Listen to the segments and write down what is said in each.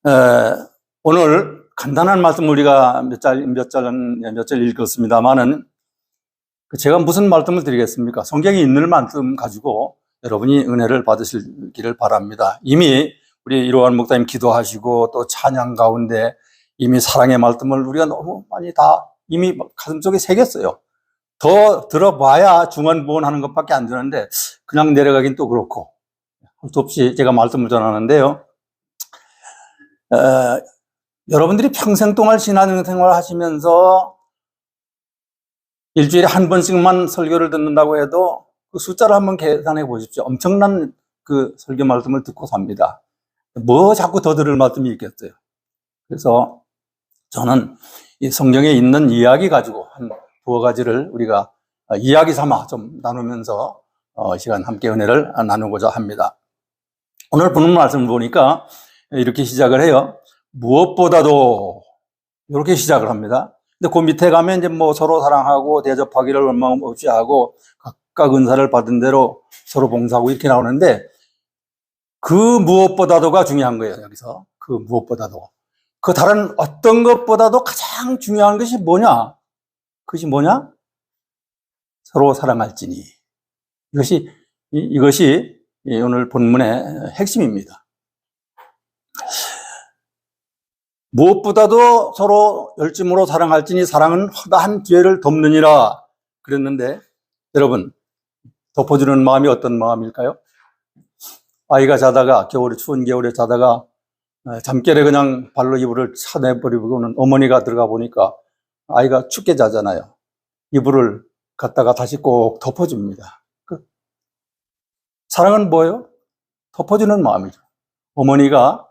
에, 오늘 간단한 말씀 우리가 몇 절 읽었습니다만은 제가 무슨 말씀을 드리겠습니까? 성경에 있는 말씀 가지고 여러분이 은혜를 받으시기를 바랍니다. 이미 우리 이로한 목사님 기도하시고 또 찬양 가운데 이미 사랑의 말씀을 우리가 너무 많이 다 이미 가슴속에 새겼어요. 더 들어봐야 중언부언하는 것밖에 안 되는데 그냥 내려가긴 또 그렇고 할 수 없이 제가 말씀을 전하는데요. 여러분들이 평생 동안 신앙생활을 하시면서 일주일에 한 번씩만 설교를 듣는다고 해도 그 숫자를 한번 계산해 보십시오. 엄청난 그 설교 말씀을 듣고 삽니다. 뭐 자꾸 더 들을 말씀이 있겠어요. 그래서 저는 이 성경에 있는 이야기 가지고 한 두어 가지를 우리가 이야기 삼아 좀 나누면서 시간 함께 은혜를 나누고자 합니다. 오늘 본문 말씀을 보니까 이렇게 시작을 해요. 무엇보다도 이렇게 시작을 합니다. 근데 그 밑에 가면 이제 뭐 서로 사랑하고 대접하기를 원망 없이 하고 각각 은사를 받은 대로 서로 봉사하고 이렇게 나오는데 그 무엇보다도가 중요한 거예요. 여기서 그 무엇보다도 그 다른 어떤 것보다도 가장 중요한 것이 뭐냐? 그것이 뭐냐? 서로 사랑할지니. 이것이 오늘 본문의 핵심입니다. 무엇보다도 서로 열심으로 사랑할지니 사랑은 허다한 죄를 덮느니라 그랬는데 여러분 덮어주는 마음이 어떤 마음일까요? 아이가 자다가 추운 겨울에 자다가 잠결에 그냥 발로 이불을 차내버리고는 어머니가 들어가 보니까 아이가 춥게 자잖아요. 이불을 갖다가 다시 꼭 덮어줍니다. 사랑은 뭐예요? 덮어주는 마음이죠. 어머니가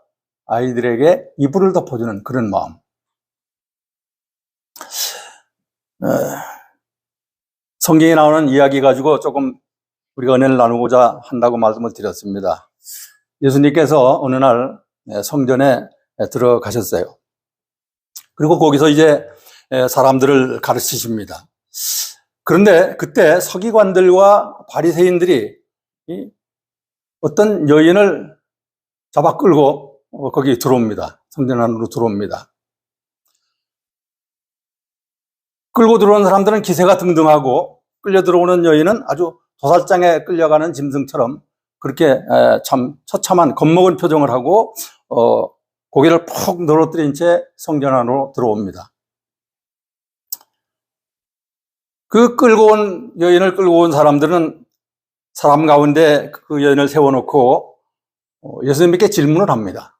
아이들에게 이불을 덮어주는 그런 마음. 성경에 나오는 이야기 가지고 조금 우리가 은혜를 나누고자 한다고 말씀을 드렸습니다. 예수님께서 어느 날 성전에 들어가셨어요. 그리고 거기서 이제 사람들을 가르치십니다. 그런데 그때 서기관들과 바리새인들이 어떤 여인을 잡아 끌고 거기 들어옵니다. 성전 안으로 들어옵니다. 끌고 들어오는 사람들은 기세가 등등하고 끌려 들어오는 여인은 아주 도살장에 끌려가는 짐승처럼 그렇게 참 처참한 겁먹은 표정을 하고 고개를 푹 늘어뜨린 채 성전 안으로 들어옵니다. 그 여인을 끌고 온 사람들은 사람 가운데 그 여인을 세워놓고 예수님께 질문을 합니다.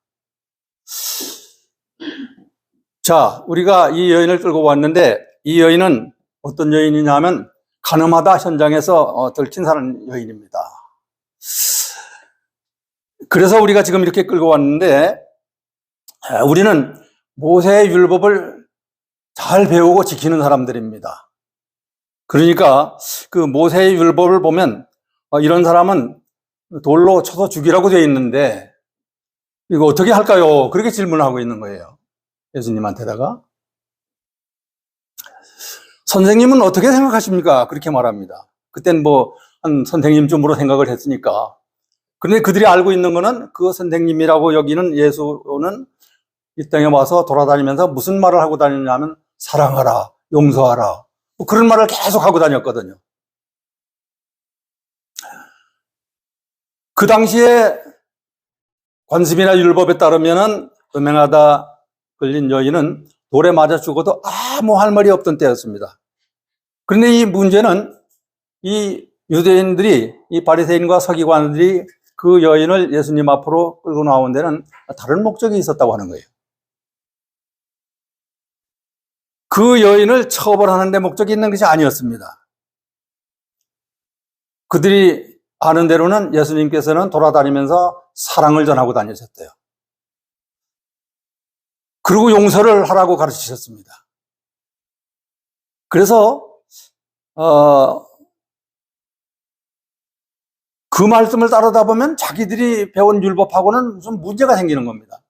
자, 우리가 이 여인을 끌고 왔는데 이 여인은 어떤 여인이냐면 가늠하다 현장에서 들킨 여인입니다. 그래서 우리가 지금 이렇게 끌고 왔는데 우리는 모세의 율법을 잘 배우고 지키는 사람들입니다. 그러니까 그 모세의 율법을 보면 이런 사람은 돌로 쳐서 죽이라고 되어 있는데 이거 어떻게 할까요? 그렇게 질문을 하고 있는 거예요. 예수님한테다가. 선생님은 어떻게 생각하십니까? 그렇게 말합니다. 그땐 한 선생님쯤으로 생각을 했으니까. 그런데 그들이 알고 있는 거는 그 선생님이라고 여기는 예수는 이 땅에 와서 돌아다니면서 무슨 말을 하고 다니냐면 사랑하라, 용서하라. 그런 말을 계속 하고 다녔거든요. 그 당시에 관습이나 율법에 따르면은 음행하다 걸린 여인은 돌에 맞아 죽어도 아무 할 말이 없던 때였습니다. 그런데 이 문제는 이 유대인들이, 이 바리새인과 서기관들이 그 여인을 예수님 앞으로 끌고 나온 데는 다른 목적이 있었다고 하는 거예요. 그 여인을 처벌하는 데 목적이 있는 것이 아니었습니다. 그들이 아는 대로는 예수님께서는 돌아다니면서 사랑을 전하고 다니셨대요. 그리고 용서를 하라고 가르치셨습니다. 그래서 그 말씀을 따르다 보면 자기들이 배운 율법하고는 무슨 문제가 생기는 겁니다.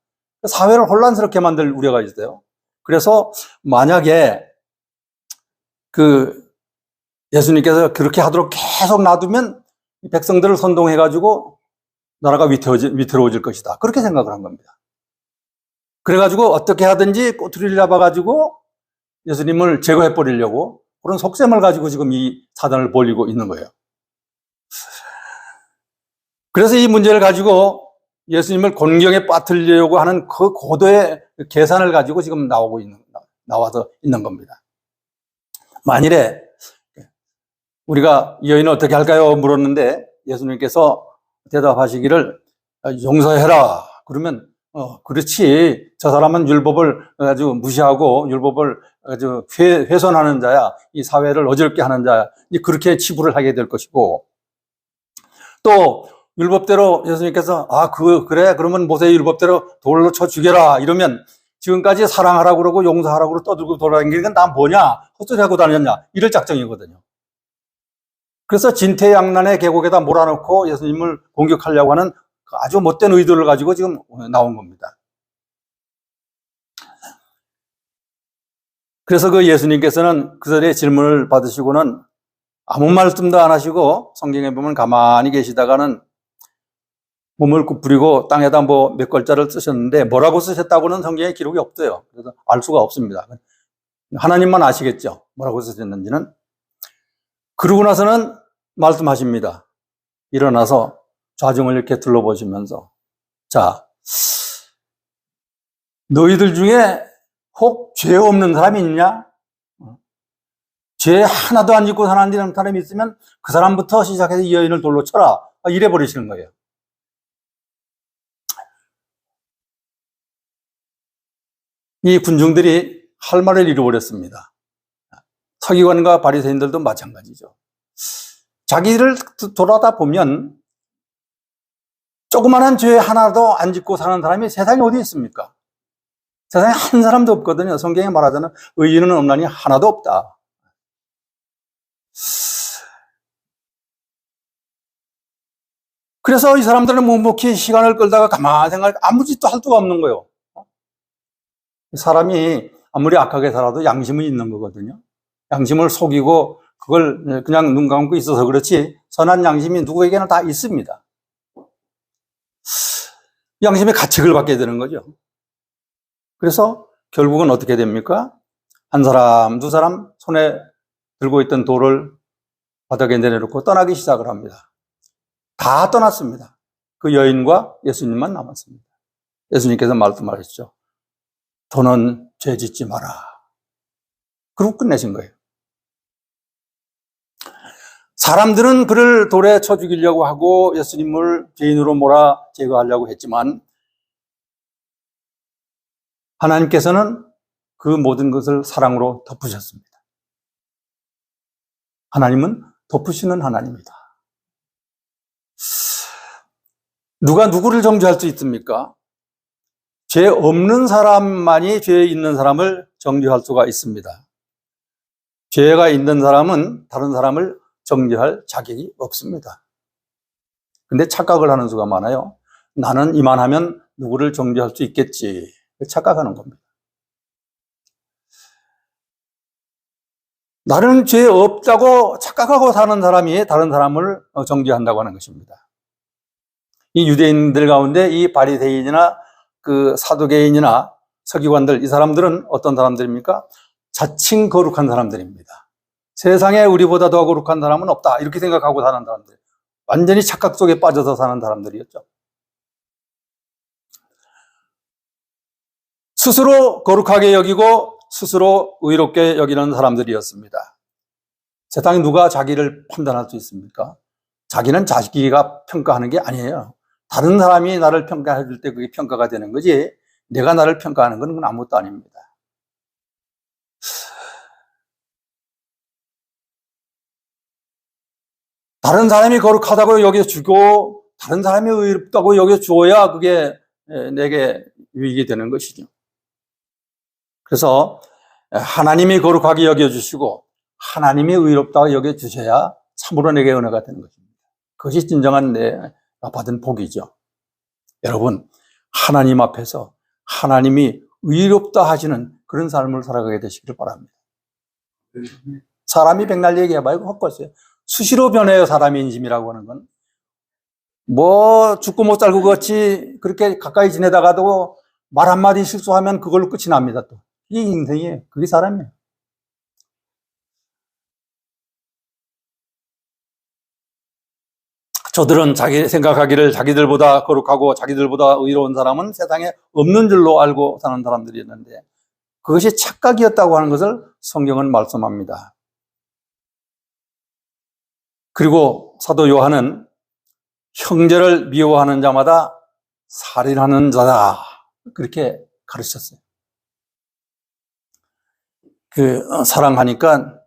사회를 혼란스럽게 만들 우려가 있어요. 그래서 만약에 예수님께서 그렇게 하도록 계속 놔두면 백성들을 선동해가지고 나라가 위태로워질 것이다. 그렇게 생각을 한 겁니다. 그래가지고 어떻게 하든지 꼬투리를 잡아가지고 예수님을 제거해버리려고 그런 속셈을 가지고 지금 이 사단을 벌이고 있는 거예요. 그래서 이 문제를 가지고 예수님을 곤경에 빠뜨리려고 하는 그 고도의 계산을 가지고 지금 나와서 있는 겁니다. 만일에 우리가 이 여인을 어떻게 할까요? 물었는데 예수님께서 대답하시기를 용서해라. 그러면 그렇지. 저 사람은 율법을 아주 무시하고 율법을 아주 훼손하는 자야. 이 사회를 어지럽게 하는 자야. 그렇게 치부를 하게 될 것이고 또 율법대로 예수님께서 그래 그러면 모세의 율법대로 돌로 쳐 죽여라 이러면 지금까지 사랑하라고 그러고 용서하라고 그러고 떠들고 돌아다니는 건 다 뭐냐? 헛소리하고 다녔냐? 이럴 작정이거든요. 그래서 진퇴양난의 계곡에다 몰아넣고 예수님을 공격하려고 하는 아주 못된 의도를 가지고 지금 나온 겁니다. 그래서 그 예수님께서는 그들의 질문을 받으시고는 아무 말씀도 안 하시고 성경에 보면 가만히 계시다가는 몸을 굽부리고 땅에다 몇 글자를 쓰셨는데 뭐라고 쓰셨다고는 성경에 기록이 없어요. 그래서 알 수가 없습니다. 하나님만 아시겠죠. 뭐라고 쓰셨는지는. 그러고 나서는 말씀하십니다. 일어나서 좌중을 이렇게 둘러보시면서 자, 너희들 중에 혹 죄 없는 사람이 있냐? 죄 하나도 안 짓고 사는 사람이 있으면 그 사람부터 시작해서 이 여인을 돌로 쳐라. 이래 버리시는 거예요. 이 군중들이 할 말을 잃어버렸습니다. 서기관과 바리새인들도 마찬가지죠. 자기를 돌아다 보면 조그마한 죄 하나도 안 짓고 사는 사람이 세상에 어디 있습니까? 세상에 한 사람도 없거든요. 성경에 말하자면 의인은 없나니 하나도 없다. 그래서 이 사람들은 묵묵히 시간을 끌다가 가만히 아무 짓도 할 수가 없는 거예요. 사람이 아무리 악하게 살아도 양심은 있는 거거든요. 양심을 속이고 그걸 그냥 눈 감고 있어서 그렇지 선한 양심이 누구에게나 다 있습니다. 양심의 가책을 받게 되는 거죠. 그래서 결국은 어떻게 됩니까? 한 사람, 두 사람 손에 들고 있던 돌을 바닥에 내려놓고 떠나기 시작을 합니다. 다 떠났습니다. 그 여인과 예수님만 남았습니다. 예수님께서 말씀하셨죠. 더는 죄 짓지 마라. 그러고 끝내신 거예요. 사람들은 그를 돌에 쳐 죽이려고 하고 예수님을 죄인으로 몰아 제거하려고 했지만 하나님께서는 그 모든 것을 사랑으로 덮으셨습니다. 하나님은 덮으시는 하나님이다. 누가 누구를 정죄할 수 있습니까? 죄 없는 사람만이 죄 있는 사람을 정죄할 수가 있습니다. 죄가 있는 사람은 다른 사람을 정죄할 자격이 없습니다. 근데 착각을 하는 수가 많아요. 나는 이만하면 누구를 정죄할 수 있겠지. 착각하는 겁니다. 나는 죄 없다고 착각하고 사는 사람이 다른 사람을 정죄한다고 하는 것입니다. 이 유대인들 가운데 이 바리새인이나 그 사두개인이나 서기관들, 이 사람들은 어떤 사람들입니까? 자칭 거룩한 사람들입니다. 세상에 우리보다 더 거룩한 사람은 없다. 이렇게 생각하고 사는 사람들. 완전히 착각 속에 빠져서 사는 사람들이었죠. 스스로 거룩하게 여기고 스스로 의롭게 여기는 사람들이었습니다. 세상에 누가 자기를 판단할 수 있습니까? 자기는 자기가 평가하는 게 아니에요. 다른 사람이 나를 평가해 줄 때 그게 평가가 되는 거지 내가 나를 평가하는 건 아무것도 아닙니다. 다른 사람이 거룩하다고 여겨주고 다른 사람이 의롭다고 여겨주어야 그게 내게 유익이 되는 것이죠. 그래서 하나님이 거룩하게 여겨주시고 하나님이 의롭다고 여겨주셔야 참으로 내게 은혜가 되는 것입니다. 그것이 진정한 내가 받은 복이죠. 여러분, 하나님 앞에서 하나님이 의롭다 하시는 그런 삶을 살아가게 되시기를 바랍니다. 사람이 백날 얘기해봐요. 헛것이에요. 수시로 변해요. 사람의 인심이라고 하는 건. 뭐 죽고 못 살고 같이 그렇게 가까이 지내다가도 말 한마디 실수하면 그걸로 끝이 납니다, 또. 이게 인생이에요. 그게 사람이에요. 저들은 자기 생각하기를 자기들보다 거룩하고 자기들보다 의로운 사람은 세상에 없는 줄로 알고 사는 사람들이었는데 그것이 착각이었다고 하는 것을 성경은 말씀합니다. 그리고 사도 요한은 형제를 미워하는 자마다 살인하는 자다. 그렇게 가르쳤어요. 사랑하니까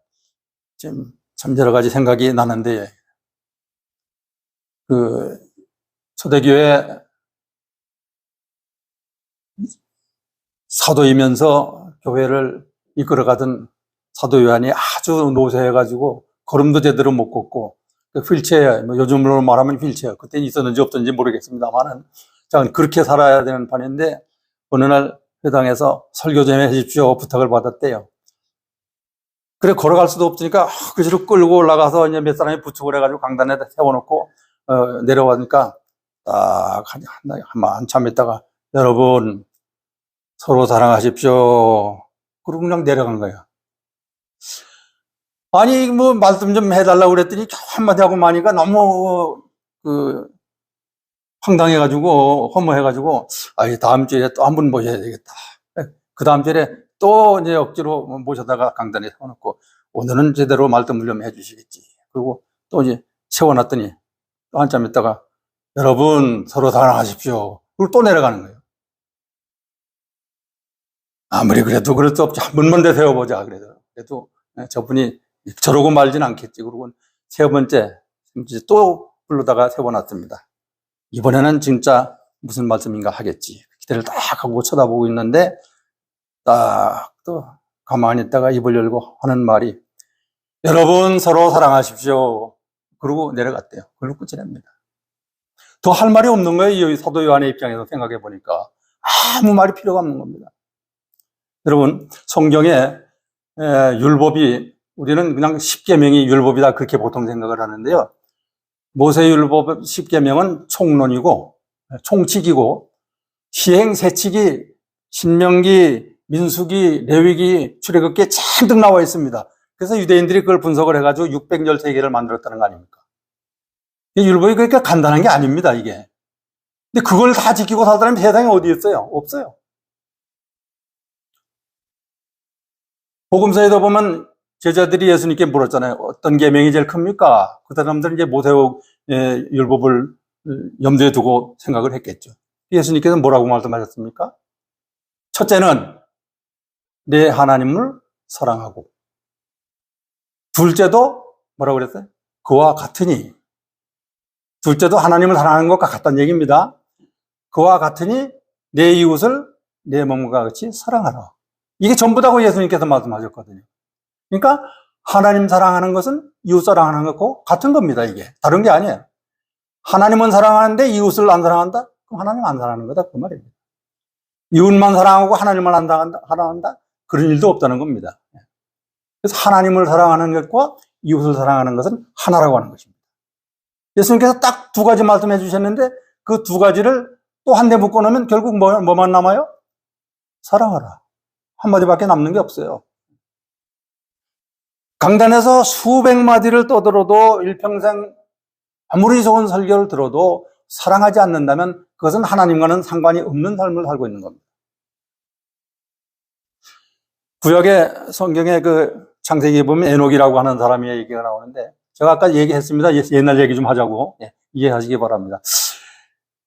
참 여러 가지 생각이 나는데, 초대교회 사도이면서 교회를 이끌어가던 사도 요한이 아주 노쇠해가지고 걸음도 제대로 못 걷고 휠체어, 요즘으로 말하면 휠체어, 그때는 있었는지 없었는지 모르겠습니다만은 그렇게 살아야 되는 판인데 어느 날 회당에서 설교 좀 해주십시오 부탁을 받았대요. 그래 걸어갈 수도 없으니까 그 뒤로 끌고 올라가서 이제 몇 사람이 부축을 해가지고 강단에 세워놓고 내려가니까 딱 한참 있다가 여러분 서로 사랑하십시오. 그러고 그냥 내려간 거예요. 아니 뭐 말씀 좀 해달라고 그랬더니 한마디 하고 마니까 너무 황당해가지고 허무해가지고 다음 주에 또 한 분 모셔야 되겠다. 그 다음 주에 또 이제 억지로 모셔다가 강단에 세워놓고 오늘은 제대로 말씀을 좀 해주시겠지. 그리고 또 이제 세워놨더니 또 한참 있다가 여러분 서로 사랑하십시오. 그리고 또 내려가는 거예요. 아무리 그래도 그럴 수 없지. 한 번만 더 세워보자. 그래도 저분이 저러고 말진 않겠지. 그리고 세 번째 또 불러다가 세워놨습니다. 이번에는 진짜 무슨 말씀인가 하겠지. 기대를 딱 하고 쳐다보고 있는데 딱 또 가만히 있다가 입을 열고 하는 말이 여러분 서로 사랑하십시오. 그러고 내려갔대요. 그걸로 끝이 납니다. 더 할 말이 없는 거예요. 이 사도 요한의 입장에서 생각해 보니까 아무 말이 필요가 없는 겁니다. 여러분 성경에 율법이 우리는 그냥 10계명이 율법이다 그렇게 보통 생각을 하는데요. 모세율법 10계명은 총론이고 총칙이고 시행 세칙이 신명기, 민수기, 레위기, 출애굽기에 잔뜩 나와 있습니다. 그래서 유대인들이 그걸 분석을 해가지고 613개를 만들었다는 거 아닙니까? 이 율법이 그러니까 간단한 게 아닙니다, 이게. 근데 그걸 다 지키고 살 사람이 세상에 어디 있어요? 없어요. 복음서에도 보면 제자들이 예수님께 물었잖아요. 어떤 계명이 제일 큽니까? 그 사람들은 이제 모세율법을 염두에 두고 생각을 했겠죠. 예수님께서 뭐라고 말씀하셨습니까? 첫째는 내 하나님을 사랑하고 둘째도 뭐라고 그랬어요? 그와 같으니 둘째도 하나님을 사랑하는 것과 같다는 얘기입니다. 그와 같으니 내 이웃을 내 몸과 같이 사랑하라. 이게 전부다고 예수님께서 말씀하셨거든요. 그러니까 하나님 사랑하는 것은 이웃 사랑하는 것과 같은 겁니다. 이게 다른 게 아니에요. 하나님은 사랑하는데 이웃을 안 사랑한다? 그럼 하나님 안 사랑하는 거다 그 말입니다. 이웃만 사랑하고 하나님을 안 사랑한다? 그런 일도 없다는 겁니다. 그래서 하나님을 사랑하는 것과 이웃을 사랑하는 것은 하나라고 하는 것입니다. 예수님께서 딱 두 가지 말씀해 주셨는데 그 두 가지를 또 한 대 묶어놓으면 결국 뭐만 남아요? 사랑하라. 한마디밖에 남는 게 없어요. 강단에서 수백 마디를 떠들어도 일평생 아무리 좋은 설교를 들어도 사랑하지 않는다면 그것은 하나님과는 상관이 없는 삶을 살고 있는 겁니다. 구약의 성경에 창세기에 보면 에녹이라고 하는 사람의 얘기가 나오는데 제가 아까 얘기했습니다. 옛날 얘기 좀 하자고. 이해하시기 바랍니다.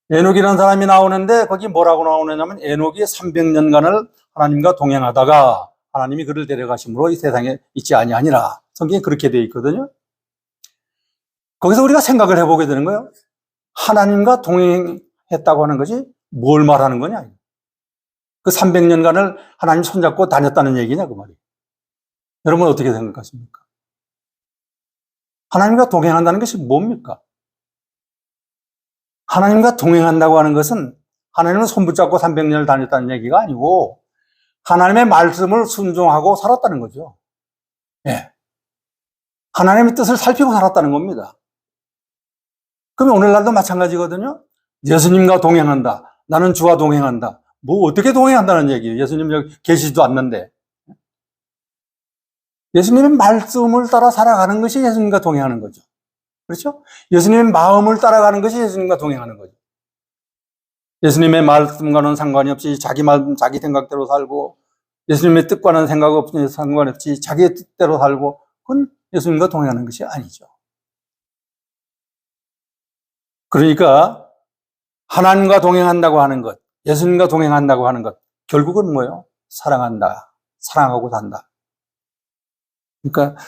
에녹이라는 사람이 나오는데 거기 뭐라고 나오느냐면 에녹이 300년간을 하나님과 동행하다가 하나님이 그를 데려가심으로 이 세상에 있지 아니하니라. 성경에 그렇게 되어 있거든요. 거기서 우리가 생각을 해보게 되는 거예요. 하나님과 동행했다고 하는 것이 뭘 말하는 거냐? 그 300년간을 하나님 손잡고 다녔다는 얘기냐 그 말이에요. 여러분 어떻게 생각하십니까? 하나님과 동행한다는 것이 뭡니까? 하나님과 동행한다고 하는 것은 하나님을 손붙잡고 300년을 다녔다는 얘기가 아니고 하나님의 말씀을 순종하고 살았다는 거죠. 예. 하나님의 뜻을 살피고 살았다는 겁니다. 그러면 오늘날도 마찬가지거든요. 예수님과 동행한다. 나는 주와 동행한다. 뭐 어떻게 동행한다는 얘기예요? 예수님 여기 계시지도 않는데. 예수님의 말씀을 따라 살아가는 것이 예수님과 동행하는 거죠. 그렇죠? 예수님의 마음을 따라가는 것이 예수님과 동행하는 거죠. 예수님의 말씀과는 상관이 없이 자기 마음, 자기 생각대로 살고, 예수님의 뜻과는 생각 없이 상관없이 자기의 뜻대로 살고, 그건 예수님과 동행하는 것이 아니죠. 그러니까 하나님과 동행한다고 하는 것, 예수님과 동행한다고 하는 것, 결국은 뭐예요? 사랑한다. 사랑하고 산다. 그러니까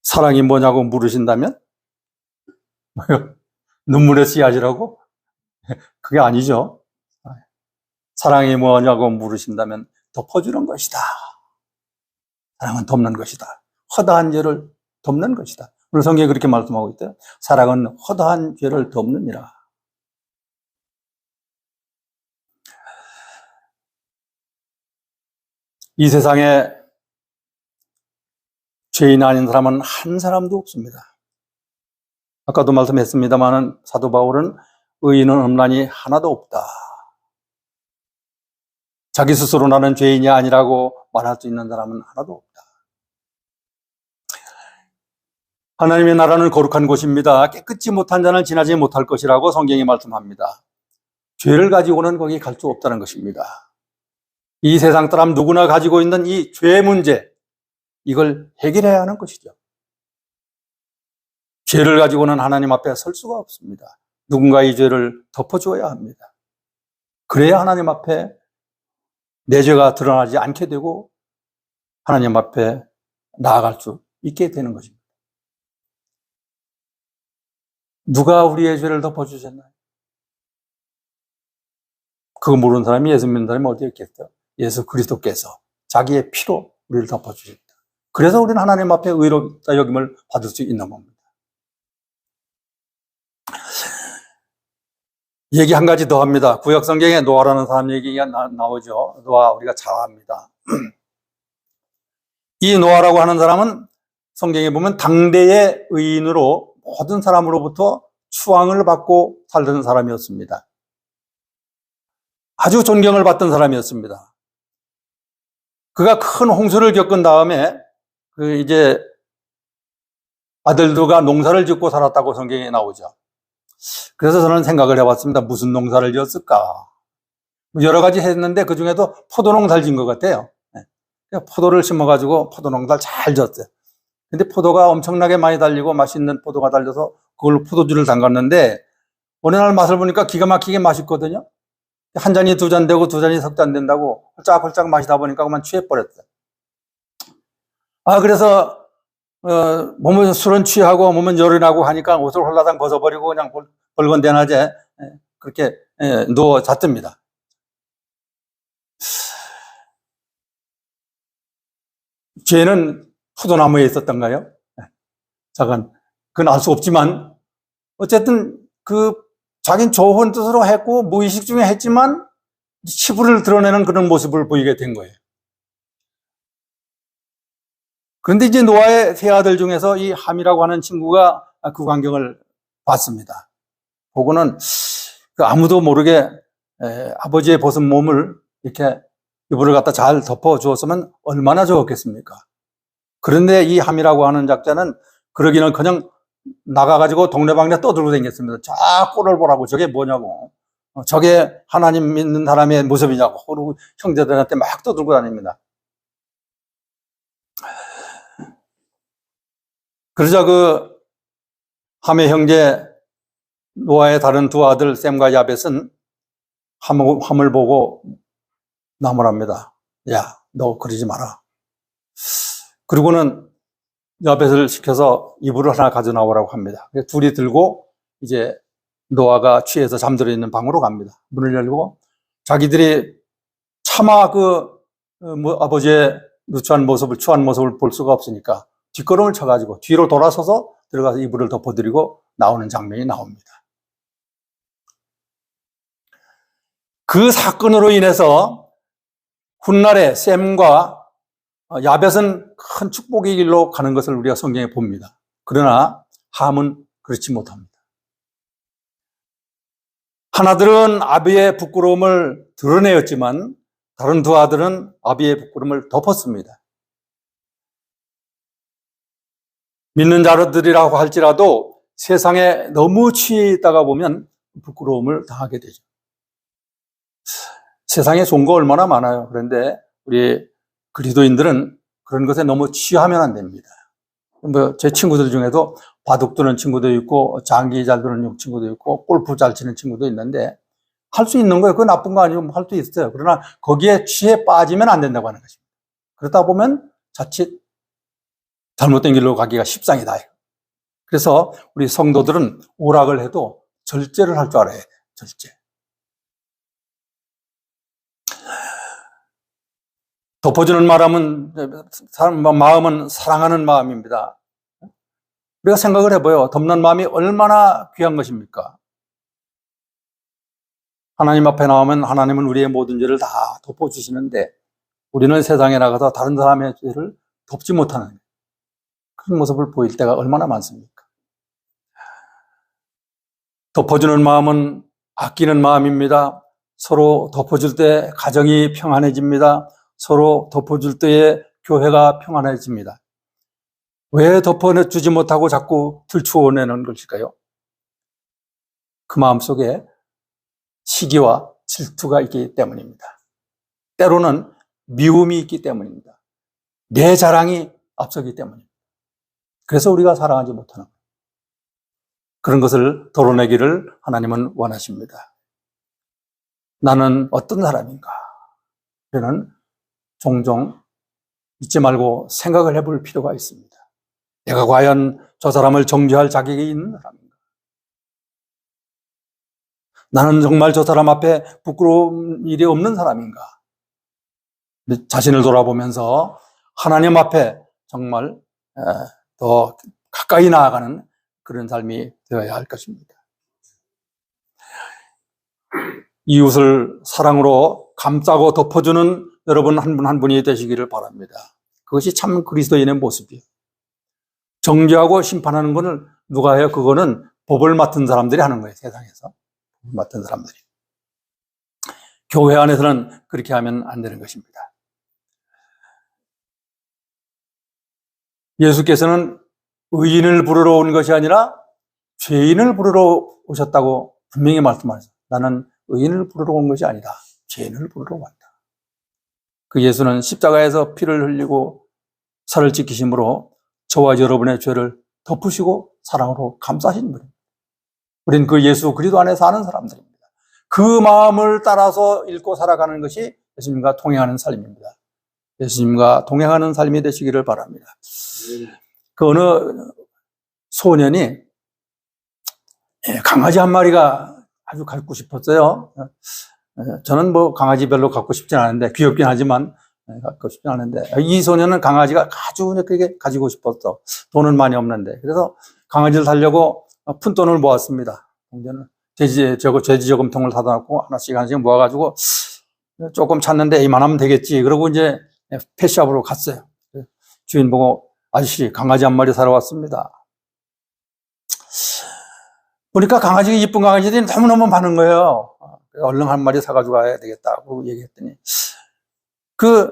사랑이 뭐냐고 물으신다면 뭐요? 눈물의 씨앗이라고? 그게 아니죠. 사랑이 뭐냐고 물으신다면 덮어주는 것이다. 사랑은 덮는 것이다. 허다한 죄를 덮는 것이다. 오늘 성경에 그렇게 말씀하고 있대요. 사랑은 허다한 죄를 덮느니라. 이 세상에 죄인 아닌 사람은 한 사람도 없습니다. 아까도 말씀했습니다마는 사도 바울은 의인은 없나니 하나도 없다. 자기 스스로 나는 죄인이 아니라고 말할 수 있는 사람은 하나도 없다. 하나님의 나라는 거룩한 곳입니다. 깨끗이 못한 자는 지나지 못할 것이라고 성경이 말씀합니다. 죄를 가지고는 거기 갈 수 없다는 것입니다. 이 세상 사람 누구나 가지고 있는 이 죄 문제, 이걸 해결해야 하는 것이죠. 죄를 가지고는 하나님 앞에 설 수가 없습니다. 누군가 이 죄를 덮어줘야 합니다. 그래야 하나님 앞에 내 죄가 드러나지 않게 되고 하나님 앞에 나아갈 수 있게 되는 것입니다. 누가 우리의 죄를 덮어주셨나요? 그거 모르는 사람이 예수 믿는 사람이 어디 있겠어요? 예수 그리스도께서 자기의 피로 우리를 덮어주십니다. 그래서 우리는 하나님 앞에 의롭다 여김을 받을 수 있는 겁니다. 얘기 한 가지 더 합니다. 구약 성경에 노아라는 사람 얘기가 나오죠. 노아 우리가 잘 압니다. 이 노아라고 하는 사람은 성경에 보면 당대의 의인으로 모든 사람으로부터 추앙을 받고 살던 사람이었습니다. 아주 존경을 받던 사람이었습니다. 그가 큰 홍수를 겪은 다음에 이제 아들들과 농사를 짓고 살았다고 성경에 나오죠. 그래서 저는 생각을 해봤습니다. 무슨 농사를 지었을까? 여러 가지 했는데 그 중에도 포도 농사를 지은 것 같아요. 포도를 심어가지고 포도 농사를 잘 지었어요. 근데 포도가 엄청나게 많이 달리고 맛있는 포도가 달려서 그걸로 포도주를 담갔는데 어느 날 맛을 보니까 기가 막히게 맛있거든요. 한 잔이 두 잔 되고 두 잔이 석 잔 된다고 홀짝홀짝 마시다 보니까 그만 취해버렸어요. 그래서 몸은 술은 취하고 몸은 열이 나고 하니까 옷을 홀라당 벗어버리고 그냥 벌건대낮에 그렇게 누워 잤답니다. 죄는 포도나무에 있었던가요? 잠깐, 그건 알 수 없지만 어쨌든 자긴 좋은 뜻으로 했고 무의식 중에 했지만 치부를 드러내는 그런 모습을 보이게 된 거예요. 그런데 이제 노아의 세 아들 중에서 이 함이라고 하는 친구가 그 광경을 봤습니다. 보고는 아무도 모르게 아버지의 벗은 몸을 이렇게 이불을 갖다 잘 덮어 주었으면 얼마나 좋았겠습니까? 그런데 이 함이라고 하는 작자는 그러기는 그냥 나가가지고 동네방네 떠들고 다녔습니다. 자, 꼴을 보라고 저게 뭐냐고. 저게 하나님 믿는 사람의 모습이냐고. 그리고 형제들한테 막 떠들고 다닙니다. 그러자 함의 형제 노아의 다른 두 아들 셈과 야벳은 함을 보고 나무랍니다. 야, 너 그러지 마라. 그리고는 야벳을 시켜서 이불을 하나 가져 나오라고 합니다. 둘이 들고 이제 노아가 취해서 잠들어 있는 방으로 갑니다. 문을 열고 자기들이 차마 아버지의 추한 모습을 볼 수가 없으니까 뒷걸음을 쳐가지고 뒤로 돌아서서 들어가서 이불을 덮어드리고 나오는 장면이 나옵니다. 그 사건으로 인해서 훗날에 셈과 야벳은 큰 축복의 길로 가는 것을 우리가 성경에 봅니다. 그러나 함은 그렇지 못합니다. 하나들은 아비의 부끄러움을 드러내었지만 다른 두 아들은 아비의 부끄러움을 덮었습니다. 믿는 자들이라고 할지라도 세상에 너무 취해 있다가 보면 부끄러움을 당하게 되죠. 세상에 좋은 거 얼마나 많아요. 그런데 우리 그리스도인들은 그런 것에 너무 취하면 안 됩니다. 제 친구들 중에도 바둑 두는 친구도 있고 장기 잘 두는 친구도 있고 골프 잘 치는 친구도 있는데 할 수 있는 거예요. 그거 나쁜 거 아니고 할 수 있어요. 그러나 거기에 취해 빠지면 안 된다고 하는 것입니다. 그러다 보면 자칫 잘못된 길로 가기가 십상이다. 그래서 우리 성도들은 오락을 해도 절제를 할 줄 알아야 돼요. 절제. 덮어주는 마음은 사랑하는 마음입니다. 우리가 생각을 해봐요. 덮는 마음이 얼마나 귀한 것입니까? 하나님 앞에 나오면 하나님은 우리의 모든 죄를 다 덮어주시는데 우리는 세상에 나가서 다른 사람의 죄를 덮지 못하는 그런 모습을 보일 때가 얼마나 많습니까? 덮어주는 마음은 아끼는 마음입니다. 서로 덮어줄 때 가정이 평안해집니다. 서로 덮어줄 때에 교회가 평안해집니다. 왜 덮어주지 못하고 자꾸 들추어내는 것일까요? 그 마음속에 시기와 질투가 있기 때문입니다. 때로는 미움이 있기 때문입니다. 내 자랑이 앞서기 때문입니다. 그래서 우리가 사랑하지 못하는 거예요. 그런 것을 덜어내기를 하나님은 원하십니다. 나는 어떤 사람인가? 저는 종종 잊지 말고 생각을 해볼 필요가 있습니다. 내가 과연 저 사람을 정죄할 자격이 있는 사람인가? 나는 정말 저 사람 앞에 부끄러운 일이 없는 사람인가? 자신을 돌아보면서 하나님 앞에 정말 더 가까이 나아가는 그런 삶이 되어야 할 것입니다. 이웃을 사랑으로 감싸고 덮어주는 여러분 한 분 한 분이 되시기를 바랍니다. 그것이 참 그리스도인의 모습이에요. 정죄하고 심판하는 것을 누가 해요? 그거는 법을 맡은 사람들이 하는 거예요. 세상에서. 법을 맡은 사람들이. 교회 안에서는 그렇게 하면 안 되는 것입니다. 예수께서는 의인을 부르러 온 것이 아니라 죄인을 부르러 오셨다고 분명히 말씀하셨어요. 나는 의인을 부르러 온 것이 아니다. 죄인을 부르러 왔다. 그 예수는 십자가에서 피를 흘리고 살을 지키심으로 저와 여러분의 죄를 덮으시고 사랑으로 감싸신 분입니다. 우리는 그 예수 그리스도 안에 사는 사람들입니다. 그 마음을 따라서 읽고 살아가는 것이 예수님과 동행하는 삶입니다. 예수님과 동행하는 삶이 되시기를 바랍니다. 그 어느 소년이 강아지 한 마리가 아주 갖고 싶었어요. 저는 강아지 별로 갖고 싶진 않은데, 귀엽긴 하지만 갖고 싶진 않은데, 이 소년은 강아지가 아주 그렇게 가지고 싶었어. 돈은 많이 없는데. 그래서 강아지를 사려고 푼돈을 모았습니다. 돼지저금통을 사다 놓고 하나씩 모아가지고 조금 찾는데 이만하면 되겠지. 그러고 이제 펫샵으로 갔어요. 주인 보고, 아저씨, 강아지 한 마리 사러 왔습니다. 보니까 강아지가 이쁜 강아지들이 너무너무 많은 거예요. 얼른 한 마리 사가지고 가야 되겠다고 얘기했더니, 그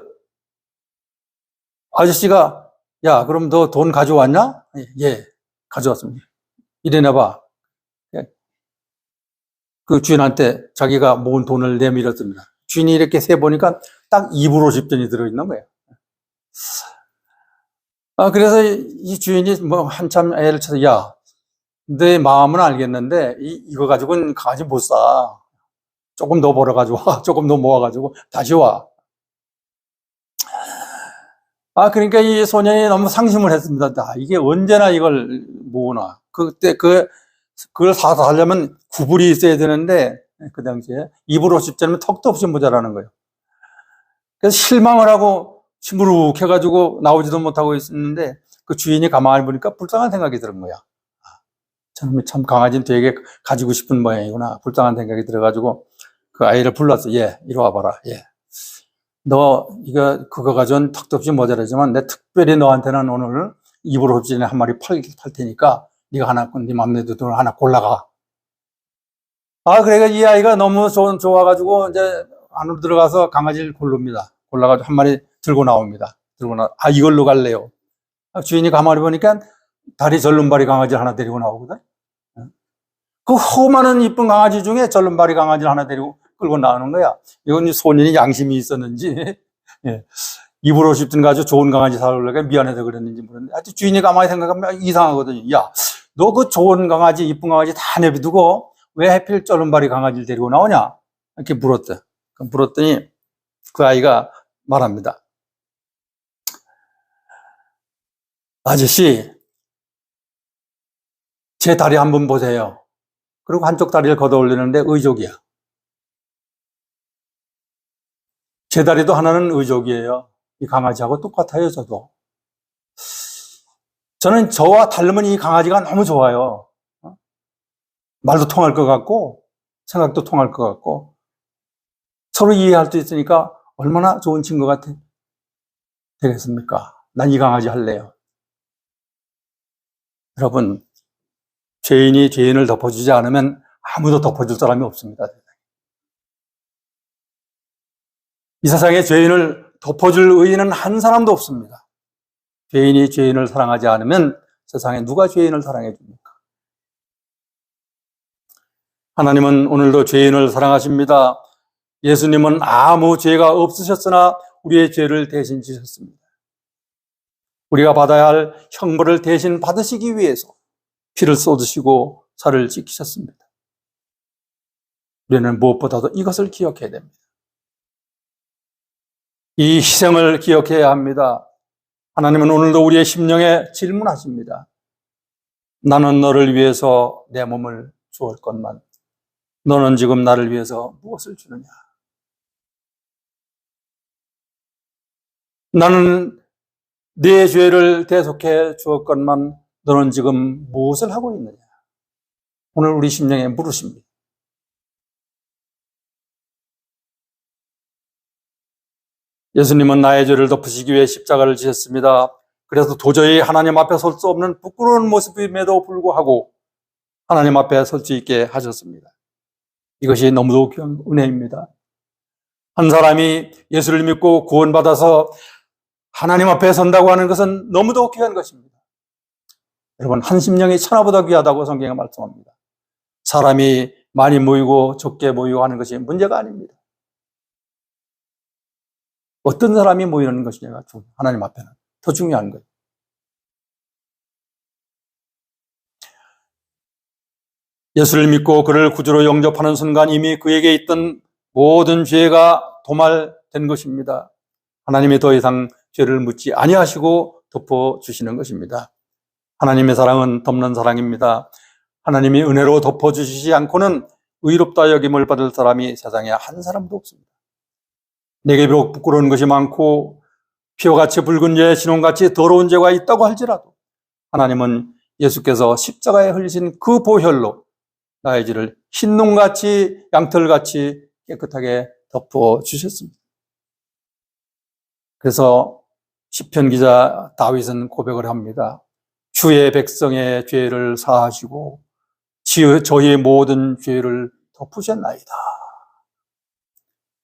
아저씨가, 야, 그럼 너 돈 가져왔냐? 예, 가져왔습니다. 이래 내봐. 그 주인한테 자기가 모은 돈을 내밀었습니다. 주인이 이렇게 세보니까 딱 250전이 들어있는 거예요. 그래서 이 주인이 한참 애를 쳐서, 야, 내 마음은 알겠는데, 이거 가지고는 강아지 못 사. 조금 더 벌어가지고 와. 조금 더 모아가지고 다시 와. 그러니까 이 소년이 너무 상심을 했습니다. 이게 언제나 이걸 모으나. 그때 그걸 사서 하려면 구불이 있어야 되는데, 그 당시에 250전이면 턱도 없이 모자라는 거예요. 그래서 실망을 하고 시무룩해가지고 나오지도 못하고 있었는데, 그 주인이 가만히 보니까 불쌍한 생각이 드는 거야. 저놈이 참 강아지는 되게 가지고 싶은 모양이구나. 불쌍한 생각이 들어가지고 그 아이를 불렀어. 예, 이리 와봐라. 예. 너 그거 가져온 턱도 없이 모자라지만 내 특별히 너한테는 오늘 250전에 한 마리 팔 테니까 네가 하나, 네 맘대로 돈 하나 골라가. 그래가 이 아이가 너무 좋아가지고 이제 안으로 들어가서 강아지를 고릅니다. 골라가지고 한 마리 들고 나옵니다. 이걸로 갈래요. 주인이 가만히 보니까 다리 절름발이 강아지를 하나 데리고 나오거든. 그 허많은 이쁜 강아지 중에 절름발이 강아지를 하나 데리고 끌고 나오는 거야. 이건 소년이 양심이 있었는지, 예. 입으로 싶든 가지고 좋은 강아지 사려고 미안해서 그랬는지 모르는데, 하여튼 주인이 가만히 생각하면 이상하거든요. 야, 너 그 좋은 강아지, 이쁜 강아지 다 내비두고 왜 하필 절름발이 강아지를 데리고 나오냐? 이렇게 물었대. 물었더니 그 아이가 말합니다. 아저씨, 제 다리 한번 보세요. 그리고 한쪽 다리를 걷어 올리는데 의족이야. 제 다리도 하나는 의족이에요. 이 강아지하고 똑같아요, 저도. 저는 저와 닮은 이 강아지가 너무 좋아요. 말도 통할 것 같고, 생각도 통할 것 같고, 서로 이해할 수 있으니까 얼마나 좋은 친구가 되겠습니까? 난 이 강아지 할래요. 여러분, 죄인이 죄인을 덮어주지 않으면 아무도 덮어줄 사람이 없습니다. 이 세상에 죄인을 덮어줄 의인은 한 사람도 없습니다. 죄인이 죄인을 사랑하지 않으면 세상에 누가 죄인을 사랑해 줍니까? 하나님은 오늘도 죄인을 사랑하십니다. 예수님은 아무 죄가 없으셨으나 우리의 죄를 대신 지셨습니다. 우리가 받아야 할 형벌을 대신 받으시기 위해서 피를 쏟으시고 살을 지키셨습니다. 우리는 무엇보다도 이것을 기억해야 됩니다. 이 희생을 기억해야 합니다. 하나님은 오늘도 우리의 심령에 질문하십니다. 나는 너를 위해서 내 몸을 주었건만 너는 지금 나를 위해서 무엇을 주느냐? 나는 네 죄를 대속해 주었건만 너는 지금 무엇을 하고 있느냐? 오늘 우리 심령에 물으십니다. 예수님은 나의 죄를 덮으시기 위해 십자가를 지셨습니다. 그래서 도저히 하나님 앞에 설 수 없는 부끄러운 모습임에도 불구하고 하나님 앞에 설 수 있게 하셨습니다. 이것이 너무도 귀한 은혜입니다. 한 사람이 예수를 믿고 구원받아서 하나님 앞에 선다고 하는 것은 너무도 귀한 것입니다. 여러분, 한 심령이 천하보다 귀하다고 성경에 말씀합니다. 사람이 많이 모이고 적게 모이고 하는 것이 문제가 아닙니다. 어떤 사람이 모이는 것이냐가 하나님 앞에는 더 중요한 거예요. 예수를 믿고 그를 구주로 영접하는 순간 이미 그에게 있던 모든 죄가 도말된 것입니다. 하나님이 더 이상 죄를 묻지 아니하시고 덮어주시는 것입니다. 하나님의 사랑은 덮는 사랑입니다. 하나님이 은혜로 덮어주시지 않고는 의롭다 여김을 받을 사람이 세상에 한 사람도 없습니다. 내게 비록 부끄러운 것이 많고 피와 같이 붉은 죄, 진홍같이 더러운 죄가 있다고 할지라도 하나님은 예수께서 십자가에 흘리신 그 보혈로 나의 죄를 흰농같이 양털같이 깨끗하게 덮어주셨습니다. 그래서 시편 기자 다윗은 고백을 합니다. 주의 백성의 죄를 사하시고 저희의 모든 죄를 덮으셨나이다.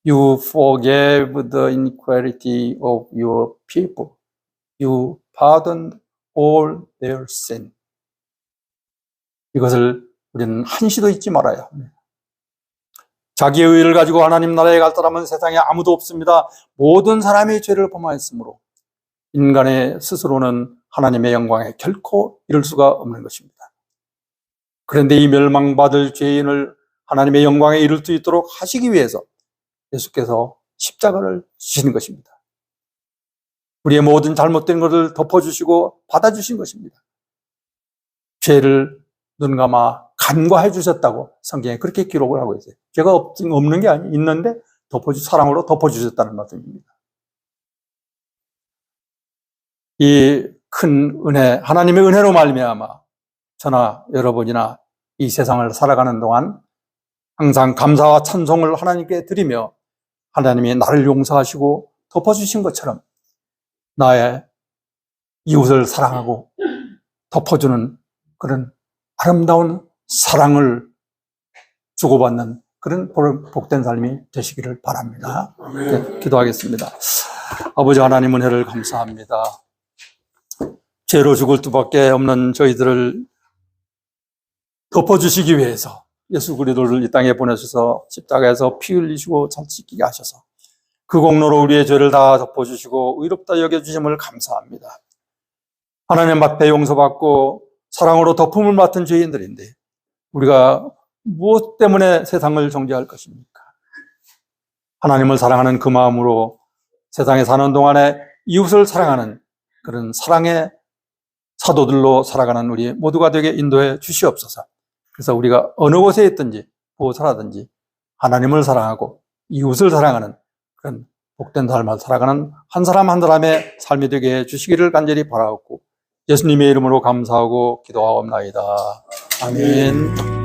You forgave the iniquity of your people. You pardoned all their sin. 이것을 우리는 한시도 잊지 말아야 합니다. 자기의 의를 가지고 하나님 나라에 갈 사람은 세상에 아무도 없습니다. 모든 사람이 죄를 범하였으므로 인간의 스스로는 하나님의 영광에 결코 이를 수가 없는 것입니다. 그런데 이 멸망받을 죄인을 하나님의 영광에 이룰 수 있도록 하시기 위해서 예수께서 십자가를 지신 것입니다. 우리의 모든 잘못된 것을 덮어주시고 받아주신 것입니다. 죄를 눈 감아 간과해 주셨다고 성경에 그렇게 기록을 하고 있어요. 죄가 없는 게 아니에요. 있는데 사랑으로 덮어주셨다는 말씀입니다. 이 큰 은혜, 하나님의 은혜로 말미암아 저나 여러분이나 이 세상을 살아가는 동안 항상 감사와 찬송을 하나님께 드리며 하나님이 나를 용서하시고 덮어주신 것처럼 나의 이웃을 사랑하고 덮어주는 그런 아름다운 사랑을 주고받는 그런 복된 삶이 되시기를 바랍니다. 네, 기도하겠습니다. 아버지 하나님 은혜를 감사합니다. 죄로 죽을 수밖에 없는 저희들을 덮어주시기 위해서 예수 그리스도를 이 땅에 보내셔서 십자가에서 피 흘리시고 잘 찢기게 하셔서 그 공로로 우리의 죄를 다 덮어주시고 의롭다 여겨주심을 감사합니다. 하나님 앞에 용서받고 사랑으로 덮음을 맡은 죄인들인데 우리가 무엇 때문에 세상을 정죄할 것입니까? 하나님을 사랑하는 그 마음으로 세상에 사는 동안에 이웃을 사랑하는 그런 사랑의 사도들로 살아가는 우리 모두가 되게 인도해 주시옵소서. 그래서 우리가 어느 곳에 있든지 무엇을 하나님을 사랑하고 이웃을 사랑하는 그런 복된 삶을 살아가는 한 사람 한 사람의 삶이 되게 해 주시기를 간절히 바라옵고 예수님의 이름으로 감사하고 기도하옵나이다. 아멘.